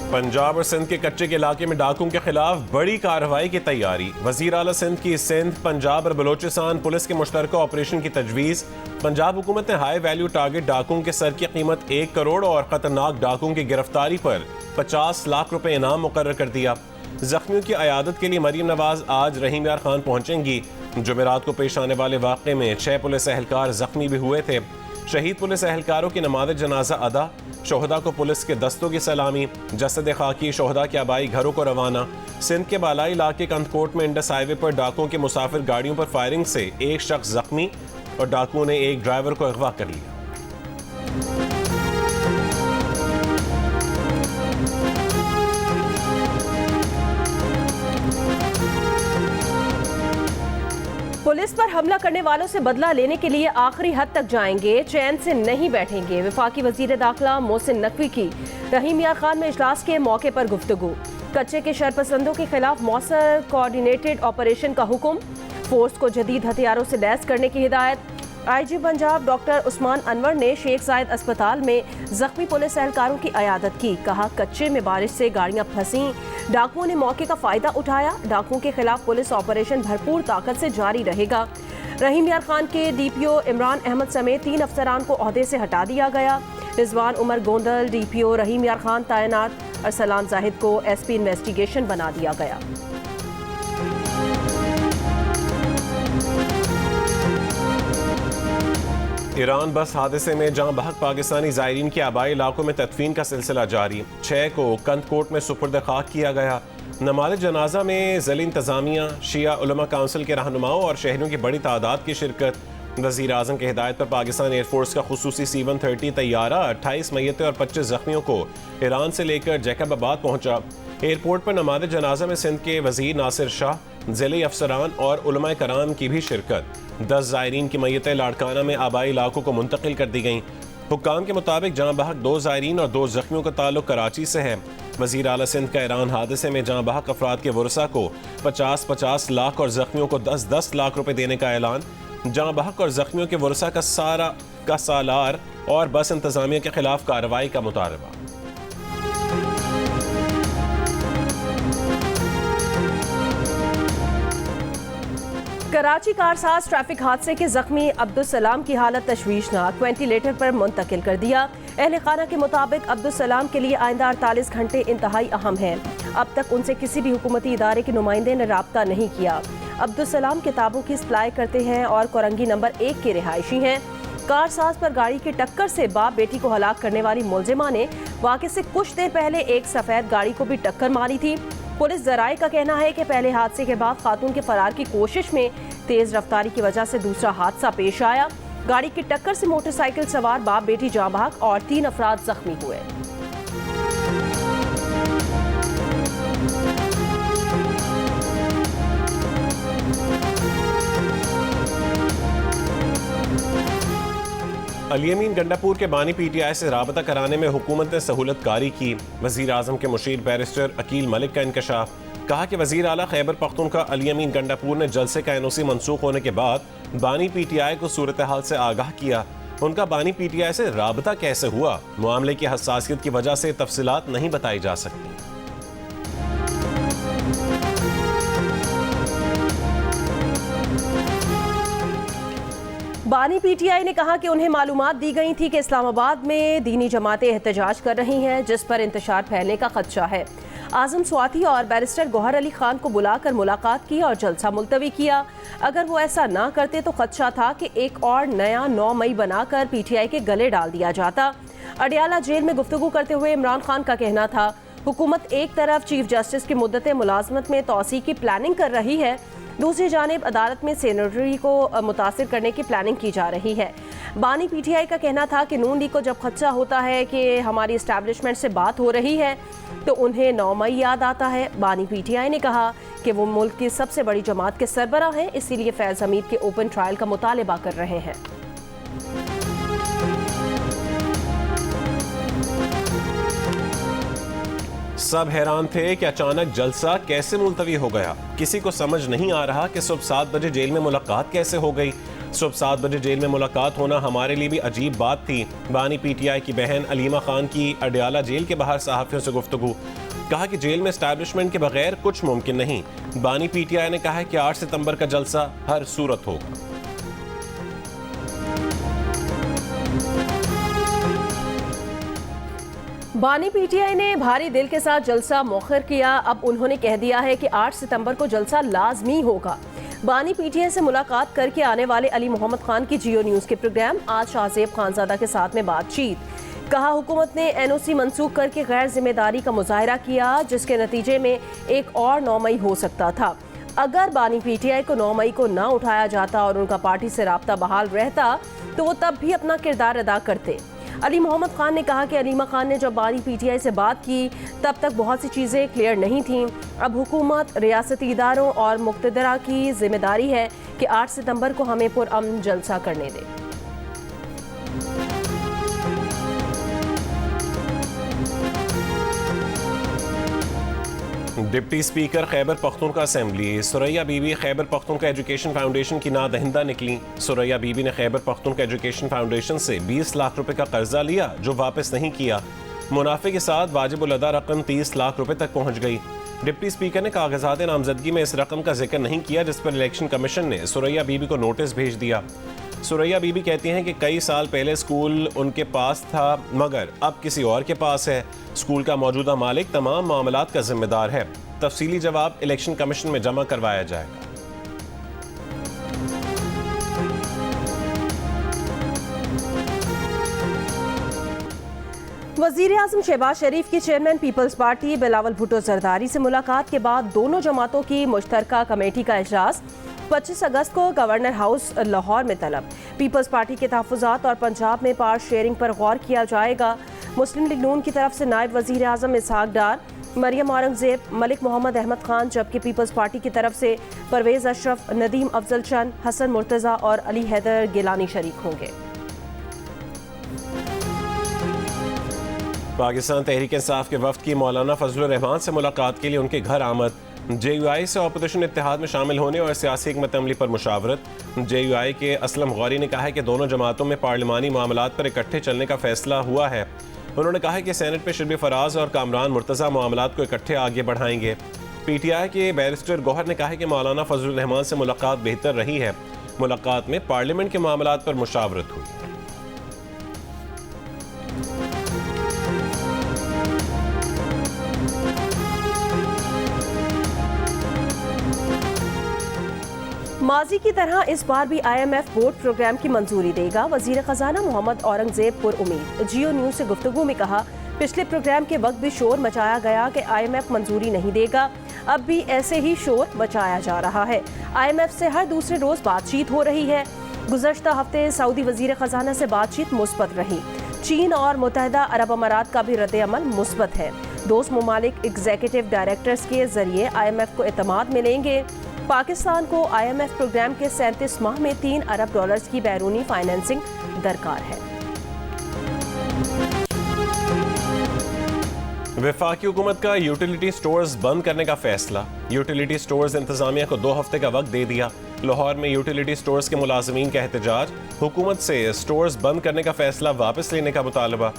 पंजाब और सिंध के कच्चे के इलाके में डाकुओं के खिलाफ बड़ी कार्रवाई की तैयारी। वजीर आला सिंध की सिंध, पंजाब और बलोचिस्तान पुलिस के मुश्तरका ऑपरेशन की तजवीज़। पंजाब हुकूमत ने हाई वैल्यू टारगेट डाकुओं के सर की कीमत 1 करोड़ और खतरनाक डाकुओं की गिरफ्तारी पर 50 लाख रुपए इनाम मुकर्रर कर दिया। जख्मियों की अयादत के लिए मरीम नवाज आज रहीम यार खान पहुंचेंगी। जुमेरात को पेश आने वाले वाक़े में 6 पुलिस एहलकार जख्मी भी हुए थे। शहीद पुलिस एहलकारों की नमाज जनाजा अदा, शोहदा को पुलिस के दस्तों की सलामी, जसद खाकी शोहदा के आबाई घरों को रवाना। सिंध के बालाई इलाके कंदकोट में इंडस हाईवे पर डाकुओं की मुसाफिर गाड़ियों पर फायरिंग से एक शख्स जख्मी और डाकुओं ने एक ड्राइवर को अगवा कर लिया। पुलिस पर हमला करने वालों से बदला लेने के लिए आखिरी हद तक जाएंगे, चैन से नहीं बैठेंगे। वफाकी वजीर दाखिला मोहसिन नकवी की रहीम यार खान में इजलास के मौके पर गुफ्तगू। कच्चे के शरपसंदों के खिलाफ मौसर कोऑर्डिनेटेड ऑपरेशन का हुक्म, फोर्स को जदीद हथियारों से लैस करने की हिदायत। IG पंजाब डॉक्टर उस्मान अनवर ने शेख जायद अस्पताल में जख्मी पुलिस एहलकारों की अयादत की। कहा कच्चे में बारिश से गाड़ियां फंसी, डाकुओं ने मौके का फायदा उठाया। डाकुओं के खिलाफ पुलिस ऑपरेशन भरपूर ताकत से जारी रहेगा। रहीम यार खान के DPO इमरान अहमद समेत 3 अफसरान को ओहदे से हटा दिया गया। रिजवान उमर गोंदल DPO रहीम यार खान तैनात। अरसलान जाहिद को SP इन्वेस्टिगेशन बना दिया गया। ईरान बस हादसे में जहां बहक पाकिस्तानी ज़ायरीन के आबाई इलाकों में तदफीन का सिलसिला जारी। 6 को कंदकोट में सुपुर्द खाक किया गया। नमाज जनाजा में ज़िला इंतज़ामिया, शिया उलमा काउंसिल के रहनुमाओं और शहरियों की बड़ी तादाद की शिरकत। वज़ीर आज़म की हिदायत पर पाकिस्तान एयरफोर्स का खुसूसी C-130 तैयारा 28 मय्यतें और 25 जख्मियों को ईरान से लेकर जैकबाबाद पहुंचा। एयरपोर्ट पर नमाज जनाजा में सिंध के वज़ीर नासिर शाह, ज़िले अफसरान और उलमाए कराम की भी शिरकत। 10 ज़ायरीन की मय्यतें लाड़काना में आबाई इलाकों को मुंतकिल कर दी गईं। हुक्काम के मुताबिक जहाँ बहक 2 ज़ायरीन और 2 जख्मियों का ताल्लुक कराची से है। वज़ीर आला सिंध का ईरान हादसे में जहाँ बहक अफराद के वरसा को 50-50 लाख और जख्मियों को 10-10 लाख रुपए देने का ऐलान। जहाँ बहक और जख्मियों के वरसा का सालार और बस इंतज़ामिया के खिलाफ कार्रवाई का मुतालबा। कराची कारसाज ट्रैफिक हादसे के जख्मी अब्दुल सलाम की हालत तशवीशनाक, वेंटिलेटर पर मुंतकिल कर दिया। अहले खाना के मुताबिक अब्दुल सलाम के लिए आइंदा 48 घंटे इंतहाई अहम हैं। अब तक उनसे किसी भी हुकूमती इदारे के नुमाइंदे ने राब्ता नहीं किया। अब्दुल सलाम किताबों की सप्लाई करते हैं और कोरंगी नंबर 1 के रिहायशी हैं। कारसाज पर गाड़ी की टक्कर से बाप बेटी को हलाक करने वाली मुलजिमा ने वाक़े से कुछ देर पहले एक सफ़ेद गाड़ी को भी टक्कर मारी थी। पुलिस ज़राए का कहना है कि पहले हादसे के बाद खातून के फरार की कोशिश में तेज रफ्तारी की वजह से दूसरा हादसा पेश आया। गाड़ी की टक्कर से मोटरसाइकिल सवार बाप बेटी जाँ बहक और 3 अफराद जख्मी हुए। अलियमीन गंडापुर के बानी PTI से राबता कराने में हुकूमत ने सहूलत कारी की। वज़ीर आज़म के मुशीर बैरिस्टर अकील मलिक का इंकशाफ। कहा कि वज़ीर आला खैबर पख्तूनख्वा अलियमीन गंडापुर ने जलसे का NOC मनसूख होने के बाद बानी PTI को सूरत हाल से आगाह किया। उनका बानी PTI से राबता कैसे हुआ, मामले की हसासियत की वजह से तफसीलात नहीं बताई जा सकती। बानी PTI ने कहा कि उन्हें मालूमात दी गई थी कि इस्लामाबाद में दीनी जमातें एहतजाज कर रही हैं, जिस पर इंतशार फैलने का खदशा है। आज़म स्वाति और बैरिस्टर गौहर अली खान को बुलाकर मुलाकात की और जलसा मुलतवी किया। अगर वो ऐसा ना करते तो खदशा था कि एक और नया 9 मई बनाकर PTI के गले डाल दिया जाता। अडियाला जेल में गुफ्तगू करते हुए इमरान खान का कहना था, हुकूमत एक तरफ चीफ जस्टिस की मुद्दत मुलाजमत में तोसी की प्लानिंग कर रही है, दूसरी जानिब अदालत में सेनेटरी को मुतासिर करने की प्लानिंग की जा रही है। बानी PTI का कहना था कि नून लीग को जब खदशा होता है कि हमारी इस्टेब्लिशमेंट से बात हो रही है तो उन्हें 9 मई याद आता है। बानी PTI ने कहा कि वो मुल्क की सबसे बड़ी जमात के सरबराह हैं, इसीलिए फैज़ हमीद के ओपन ट्रायल का मुतालबा कर रहे हैं। सब हैरान थे कि अचानक जलसा कैसे मुलतवी हो गया। किसी को समझ नहीं आ रहा कि सुबह 7 बजे जेल में मुलाकात कैसे हो गई। सुबह 7 बजे जेल में मुलाकात होना हमारे लिए भी अजीब बात थी। बानी पीटीआई की बहन अलीमा खान की अडयाला जेल के बाहर सहाफ़ियों से गुफ्तगू। कहा कि जेल में एस्टैब्लिशमेंट के बगैर कुछ मुमकिन नहीं। बानी पीटीआई ने कहा है कि 8 सितंबर का जलसा हर सूरत होगा। बानी पीटीआई ने भारी दिल के साथ जलसा मौखर किया। अब उन्होंने कह दिया है कि 8 सितंबर को जलसा लाजमी होगा। बानी पीटीआई से मुलाकात करके आने वाले अली मोहम्मद खान की जियो न्यूज़ के प्रोग्राम आज शाहजेब खानजादा के साथ में बातचीत। कहा हुकूमत ने एनओसी मंसूख करके गैर जिम्मेदारी का मुजाहरा किया, जिसके नतीजे में एक और 9 मई हो सकता था। अगर बानी पीटीआई को 9 मई को ना उठाया जाता और उनका पार्टी से राब्ता बहाल रहता तो वो तब भी अपना किरदार अदा करते। अली मोहम्मद खान ने कहा कि अलीमा खान ने जब बानी पीटीआई से बात की तब तक बहुत सी चीज़ें क्लियर नहीं थीं। अब हुकूमत, रियासती इदारों और मुक्तदरा की जिम्मेदारी है कि 8 सितंबर को हमें पुरअमन जलसा करने दें। Deputy speaker Khyber Pakhtunkhwa assembly Suraiya Bibi Khyber Pakhtunkhwa education foundation की नादहिंदा निकली। सुरैया बीबी ने खैबर पख्तूनख्वा एजुकेशन फाउंडेशन से 20 लाख रुपए का कर्जा लिया जो वापस नहीं किया। मुनाफे के साथ वाजिबुल अदा रकम 30 लाख रुपए तक पहुंच गई। डिप्टी स्पीकर ने कागजात नामजदगी में इस रकम का जिक्र नहीं किया, जिस पर इलेक्शन कमीशन ने सुरैया बीबी को नोटिस भेज दिया। सुरैया बीबी कहती हैं कि कई साल पहले स्कूल उनके पास था मगर अब किसी और के पास है। स्कूल का मौजूदा मालिक तमाम मामलात का जिम्मेदार है। तफसीली जवाब इलेक्शन कमीशन में जमा करवाया जाएगा। वज़ीर आज़म शहबाज शरीफ की chairman Peoples Party Bilawal Bhutto Zardari से मुलाकात के बाद दोनों जमातों की मुश्तरका कमेटी का इजलास 25 अगस्त को गवर्नर हाउस लाहौर में तलब। पीपल्स पार्टी के तहफ़्फ़ुज़ात और पंजाब में पावर शेयरिंग पर गौर किया जाएगा। मुस्लिम लीग नून की तरफ से नायब वज़ीर आज़म इसहाक डार, मरियम औरंगज़ेब, मलिक मोहम्मद अहमद खान, जबकि पीपल्स पार्टी की तरफ से परवेज़ अशरफ, नदीम अफजल चंद, हसन मुर्तज़ा और अली हैदर गिलानी शरीक होंगे। पाकिस्तान तहरीक इंसाफ के वफ्द की मौलाना फजलुर रहमान से मुलाकात के लिए उनके घर आमद। JUI से अपोजिशन इत्तेहाद में शामिल होने और सियासी हिकमत अमली पर मुशावरत। JUI के असलम गौरी ने कहा है कि दोनों जमातों में पार्लिमानी मामलात पर इकट्ठे चलने का फैसला हुआ है। उन्होंने कहा है कि सेनेट में शिरबी फराज और कामरान मुर्तज़ा मामलात को इकट्ठे आगे बढ़ाएंगे। PTI के बैरिस्टर गौहर ने कहा है कि मौलाना फजलुर रहमान से मुलाकात बेहतर रही है। मुलाकात में पार्लियामेंट के मामलात पर मुशावरत हुई। माजी की तरह इस बार भी IMF बोर्ड प्रोग्राम की मंजूरी देगा। वजीर खजाना मोहम्मद औरंगजेब पुरउम्मीद। जियो न्यूज़ से गुफ्तगू में कहा, पिछले प्रोग्राम के वक्त भी शोर मचाया गया कि IMF मंजूरी नहीं देगा। अब भी ऐसे ही शोर मचाया जा रहा है। IMF से हर दूसरे रोज बातचीत हो रही है। गुज़श्ता हफ्ते सऊदी वजीर खजाना से बातचीत मुस्बत रही। चीन और मुत्तहिदा अरब अमारात का भी रद्द-ए-अमल मुस्बत है। दोस्त ममालिक एग्जीक्यूटिव डायरेक्टर्स के जरिए IMF को एतमाद मिलेंगे। पाकिस्तान को IMF प्रोग्राम के 37 माह में $3 अरब की बैरूनी फाइनेंसिंग दरकार है। वफाकी हुकूमत का यूटिलिटी स्टोर्स बंद करने का फैसला। यूटिलिटी स्टोर्स इंतजामिया को 2 हफ्ते का वक्त दे दिया। लाहौर में यूटिलिटी स्टोर्स के मुलाजमीन का एहतजाज। हुकूमत से स्टोर्स बंद करने का फैसला वापस लेने का मुतालबा।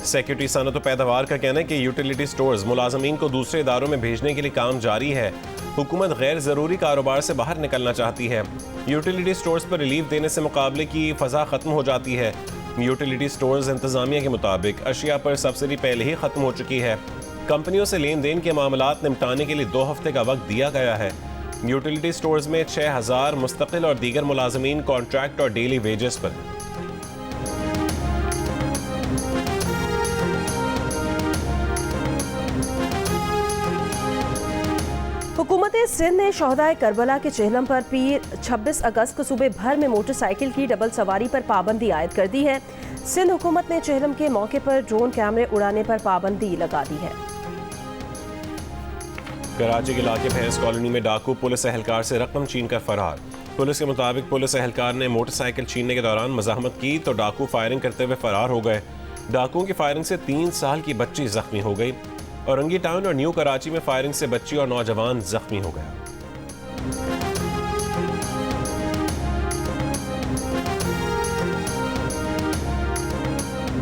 सेक्रेटरी सनत व पैदावार का कहना है कि यूटिलिटी स्टोर्स मुलाजमीन को दूसरे इदारों में भेजने के लिए काम जारी है। हुकूमत गैर ज़रूरी कारोबार से बाहर निकलना चाहती है। यूटिलिटी स्टोर्स पर रिलीफ देने से मुकाबले की फ़ज़ा ख़त्म हो जाती है। यूटिलिटी स्टोर्स इंतज़ामिया के मुताबिक अशिया पर सब्सिडी पहले ही ख़त्म हो चुकी है। कंपनियों से लेन देन के मामलात निपटाने के लिए 2 हफ्ते का वक्त दिया गया है। यूटिलिटी स्टोर्स में 6000 मुस्तकिल और दीगर मुलाजमीन कॉन्ट्रैक्ट और डेली वेजेस पर। हुकूमत सिंध ने शोहदाए करबला के चेहलम पर पीर 26 अगस्त को सुबह भर में मोटरसाइकिल की डबल सवारी पर पाबंदी आयद कर दी है। सिंध हुकूमत ने चेहलम के मौके पर ड्रोन कैमरे उड़ाने पर पाबंदी लगा दी है। कराची के इलाके भैंस कॉलोनी में डाकू पुलिस एहलकार से रकम छीन कर फरार। पुलिस के मुताबिक पुलिस एहलकार ने मोटरसाइकिल छीनने के दौरान मज़ाहमत की तो डाकू फायरिंग करते हुए फरार हो गए। डाकुओं की फायरिंग से 3 साल की बच्ची जख्मी हो गई। औरंगी टाउन और न्यू कराची में फायरिंग से बच्ची और नौजवान जख्मी हो गया।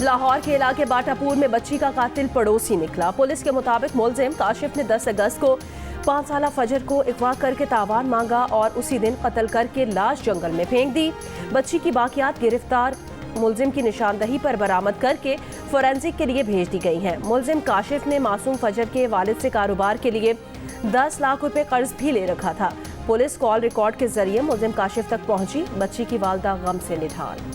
लाहौर के इलाके बाटापुर में बच्ची का कातिल पड़ोसी निकला। पुलिस के मुताबिक मुलजिम काशिफ ने 10 अगस्त को 5 साला फजर को अगवा करके तावान मांगा और उसी दिन कत्ल करके लाश जंगल में फेंक दी। बच्ची की बाकियात गिरफ्तार मुलजिम की निशानदही पर बरामद करके फोरेंसिक के लिए भेज दी गई हैं। मुलजिम काशिफ ने मासूम फजर के वालिद से कारोबार के लिए 10 लाख रुपए कर्ज भी ले रखा था। पुलिस कॉल रिकॉर्ड के जरिए मुलजिम काशिफ तक पहुंची। बच्ची की वालदा गम से निढाल।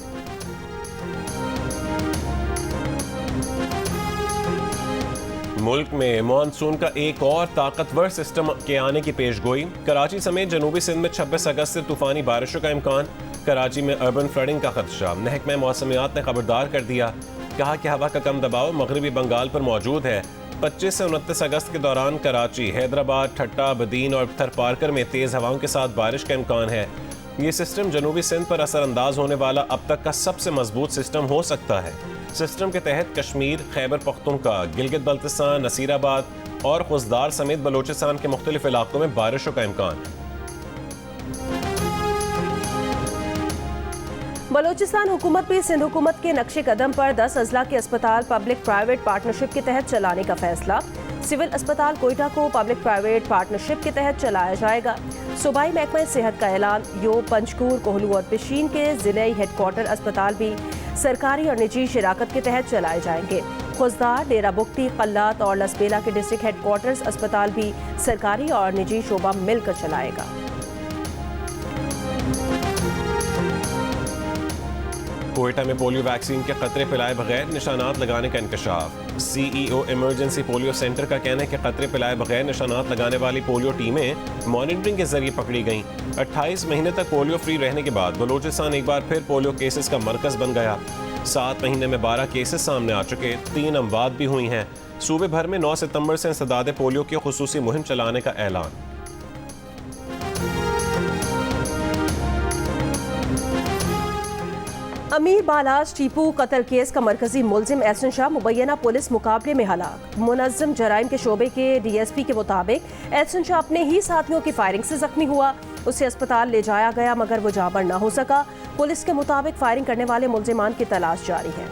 मुल्क में मानसून का एक और ताकतवर सिस्टम के आने की पेशगोई। कराची समेत जनूबी सिंध में 26 अगस्त से तूफानी बारिशों का इम्कान। कराची में अर्बन फ्लडिंग का खदशा। महकमा मौसमियात ने खबरदार कर दिया, कहा कि हवा का कम दबाव मगरबी बंगाल पर मौजूद है। 25 से 29 अगस्त के दौरान कराची, हैदराबाद, ठट्टा, बदीन और थरपारकर में तेज़ हवाओं के साथ बारिश का इम्कान है। ये सिस्टम जनूबी सिंध पर असरअंदाज होने वाला अब तक का सबसे मजबूत सिस्टम हो सकता है। सिस्टम के तहत कश्मीर, खैबर पख्तूनख्वा, गिलगित बल्तिस्तान, नसीराबाद और खुजदार समेत बलोचिस्तान के मुख्तलिफ इलाकों में बारिशों का इम्कान है। बलोचिस्तान हुकूमत भी सिंध हुकूमत के नक्शे कदम पर 10 अजला के अस्पताल पब्लिक प्राइवेट पार्टनरशिप के तहत चलाने का फैसला। सिविल अस्पताल कोयटा को पब्लिक प्राइवेट पार्टनरशिप के तहत चलाया जाएगा। सूबाई महकमा सेहत का ऐलान। यो, पंजकूर, कोहलू और पिशीन के जिले हेडक्वार्टर अस्पताल भी सरकारी और निजी शराकत के तहत चलाए जाएंगे। खुजदार, डेरा बुगटी, कल्लात और लसबेला के डिस्ट्रिक्ट हेडक्वार्टर्स अस्पताल भी सरकारी और निजी शोबा मिलकर चलाएगा। कोयटा में पोलियो वैक्सीन के खतरे पिलाए बगैर निशानात लगाने का इंकशाफ। CEO इमरजेंसी पोलियो सेंटर का कहना है कि खतरे पिलाए बगैर निशानात लगाने वाली पोलियो टीमें मॉनिटरिंग के जरिए पकड़ी गईं। 28 महीने तक पोलियो फ्री रहने के बाद बलोचिस्तान एक बार फिर पोलियो केसेस का मरकज बन गया। 7 महीने में 12 केसेस सामने आ चुके, 3 अमवात भी हुई हैं। सूबे भर में 9 सितंबर से इंसदाद पोलियो की खुसूसी मुहिम चलाने का ऐलान। अमीर बालाज टीपू कत्ल केस का मरकजी मुलजिम एहसन शाह मुबैना पुलिस मुकाबले में हलाक। मुनज़्ज़म जराइम के शोबे के DSP के मुताबिक एहसन शाह अपने ही साथियों की फायरिंग से जख्मी हुआ। उसे अस्पताल ले जाया गया मगर वो जाबर न हो सका। पुलिस के मुताबिक फायरिंग करने वाले मुलजिमान की तलाश जारी है।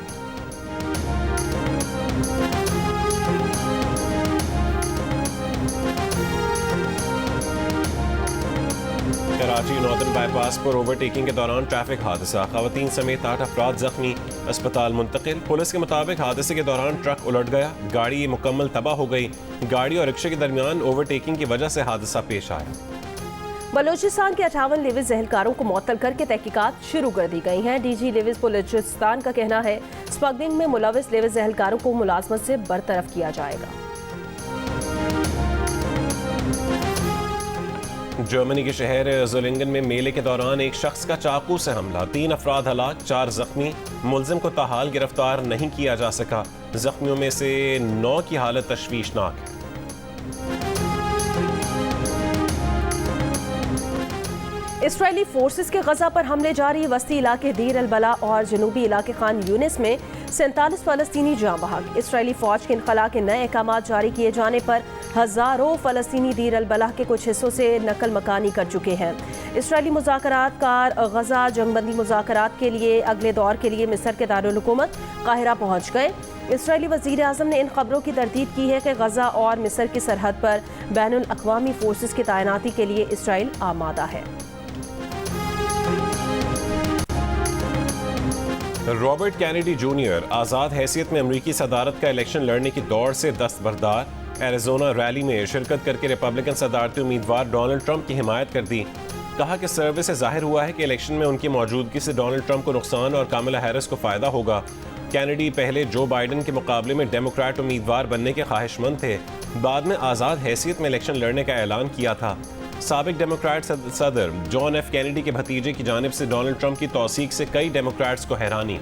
कराची नॉर्दर्न बाईपास पर ओवरटेकिंग के दौरान ट्रैफिक हादसा। खवातीन समेत 8 अफराद जख्मी, अस्पताल मुंतकिल। पुलिस के मुताबिक हादसे के दौरान ट्रक उलट गया, गाड़ी मुकम्मल तबाह हो गई। गाड़ी और रिक्शे के दरमियान ओवरटेकिंग की वजह से हादसा पेश आया। बलोचिस्तान के 58 लिविज एहलकारों को मुअत्तल करके तहकीकात शुरू कर दी गई हैं। DG लिविज बलोचिस्तान का कहना है स्मगलिंग में मुलविस लिविज एहलकारों को मुलाजमत से बरतरफ किया जाएगा। जर्मनी के शहर ज़ोलिंगन में मेले के दौरान एक शख्स का चाकू से हमला, 3 अफराद हलाक, 4 जख्मी। मुलजिम को ताहाल गिरफ्तार नहीं किया जा सका। जख्मियों में से 9 की हालत तशवीशनाक है। इसराइली फोर्सेस के गजा पर हमले जारी। वस्ती इलाके दीर अल बला और जनूबी इलाके खान यूनिस में 47 फलस्तीनी जाँ बहक। इसराइली फौज के इनखला के नए अहकाम जारी किए जाने पर हजारों फलस्तीनी दीर अल बला के कुछ हिस्सों से नकल मकानी कर चुके हैं। इसराइली मुज़ाकरातकार गजा जंगबंदी मुज़ाकरात के लिए अगले दौर के लिए मिस्र के दारुल हुकूमत काहिरा पहुँच गए। इसराइली वज़ीर आज़म ने इन खबरों की तरदीद की है कि गजा और मिस्र की सरहद पर बैनुल अक़वामी फोर्सेस की तैनाती के लिए इसराइल आमादा है। रॉबर्ट कैनेडी जूनियर आज़ाद हैसियत में अमरीकी सदारत का इलेक्शन लड़ने की दौड़ से दस्तबरदार। एरिज़ोना रैली में शिरकत करके रिपब्लिकन सदारती उम्मीदवार डोनाल्ड ट्रंप की हिमायत कर दी। कहा कि सर्वे से जाहिर हुआ है कि इलेक्शन में उनकी मौजूदगी से डोनाल्ड ट्रंप को नुकसान और कामिला हैरिस को फ़ायदा होगा। कैनेडी पहले जो बाइडन के मुकाबले में डेमोक्रेट उम्मीदवार बनने के ख्वाहिशमंद थे, बाद में आज़ाद हैसियत में इलेक्शन लड़ने का ऐलान किया था। साबिक डेमोक्रेट सदर जॉन एफ कैनेडी के भतीजे की जानिब से डोनाल्ड ट्रंप की तौसीक से कई डेमोक्रेट्स को हैरानी।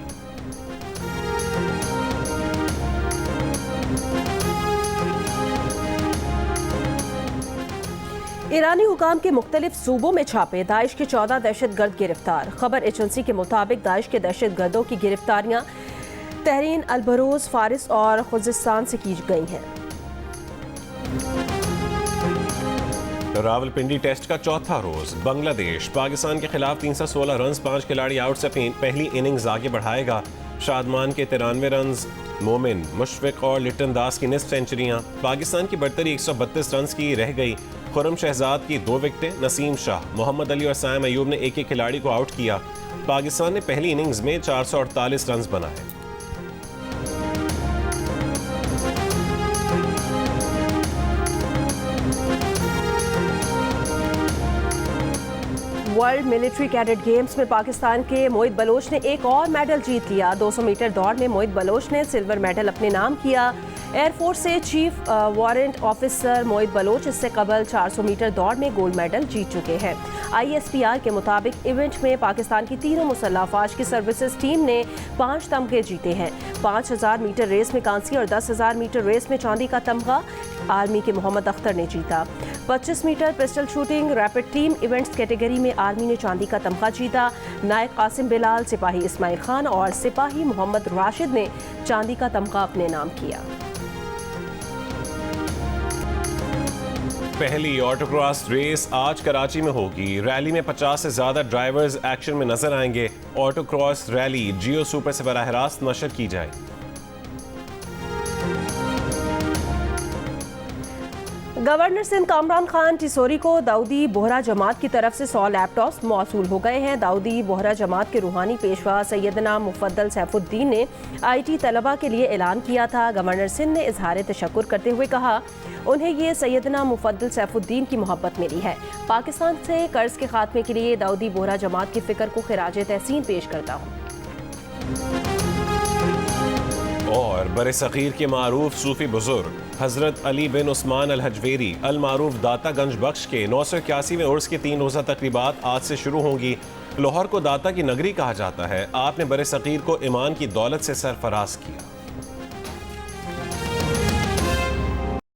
ईरानी हुकाम के मुख्तलिफ सूबों में छापे। दाइश के 14 दहशतगर्द गिरफ्तार। खबर एजेंसी के मुताबिक दाइश के दहशतगर्दों की गिरफ्तारियां तहरीन अलबरूज, फारिस और खुजिस्तान से की गई हैं। रावलपिंडी टेस्ट का चौथा रोज बांग्लादेश पाकिस्तान के खिलाफ 316 रन 5 खिलाड़ी आउट से पहली इनिंग्स आगे बढ़ाएगा। शादमान के 93 रन, मोमिन, मुशफिक और लिटन दास की निस्फ सेंचुरियां। पाकिस्तान की बढ़तरी 132 रन की रह गई। खुरम शहजाद की 2 विकेटें, नसीम शाह, मोहम्मद अली और साइम अयूब ने एक खिलाड़ी को आउट किया। पाकिस्तान ने पहली इनिंग्स में 448 रन बनाए। वर्ल्ड मिलिट्री कैडेट गेम्स में पाकिस्तान के मोहित बलोच ने एक और मेडल जीत लिया। 200 मीटर दौड़ में मोहित बलोच ने सिल्वर मेडल अपने नाम किया। एयरफोर्स से चीफ वारंट ऑफिसर मोहित बलोच इससे कबल 400 मीटर दौड़ में गोल्ड मेडल जीत चुके हैं। ISPR के मुताबिक इवेंट में पाकिस्तान की तीनों मुसल्लह अफवाज की सर्विसेज टीम ने 5 तमगे जीते हैं। 5000 मीटर रेस में कांसी और 10,000 मीटर रेस में चांदी का तमगा आर्मी के मोहम्मद अख्तर ने जीता। 25 metre pistol shooting rapid team events category में आर्मी ने चांदी का तमगा जीता। नायक कासिम बिलाल, सिपाही इस्माइल खान और सिपाही मोहम्मद राशिद ने चांदी का तमगा अपने नाम किया। पहली ऑटोक्रॉस रेस आज कराची में होगी। रैली में 50 से ज्यादा ड्राइवर्स एक्शन में नजर आएंगे। ऑटोक्रॉस रैली जियो सुपर से बराह रास्त नशर की जाएगी। गवर्नर सिंध कामरान खान टिसोरी को दाऊदी बोहरा जमात की तरफ से 100 लैपटॉप्स मौसूल हो गए हैं। दाऊदी बोहरा जमात के रूहानी पेशवा सैयदना मुफद्दल सैफुद्दीन ने IT तलबा के लिए ऐलान किया था। गवर्नर सिंध ने इजहार तशक्कुर करते हुए कहा, उन्हें ये सैयदना मुफद्दल सैफुद्दीन की मोहब्बत मिली है। पाकिस्तान से कर्ज के खात्मे के लिए दाऊदी बोहरा जमात की फिक्र को खिराज तहसीन पेश करता हूँ। और बरे सग़ीर के मारूफ सूफी बुजुर्ग हजरत अली बिन उस्मान अल हजवेरी अल मारूफ दाता गंज बख्श के 981वें उर्स की 3 रोज़ा तकरीबात आज से शुरू होंगी। लाहौर को दाता की नगरी कहा जाता है। आपने बरे सग़ीर को ईमान की दौलत से सरफराज किया।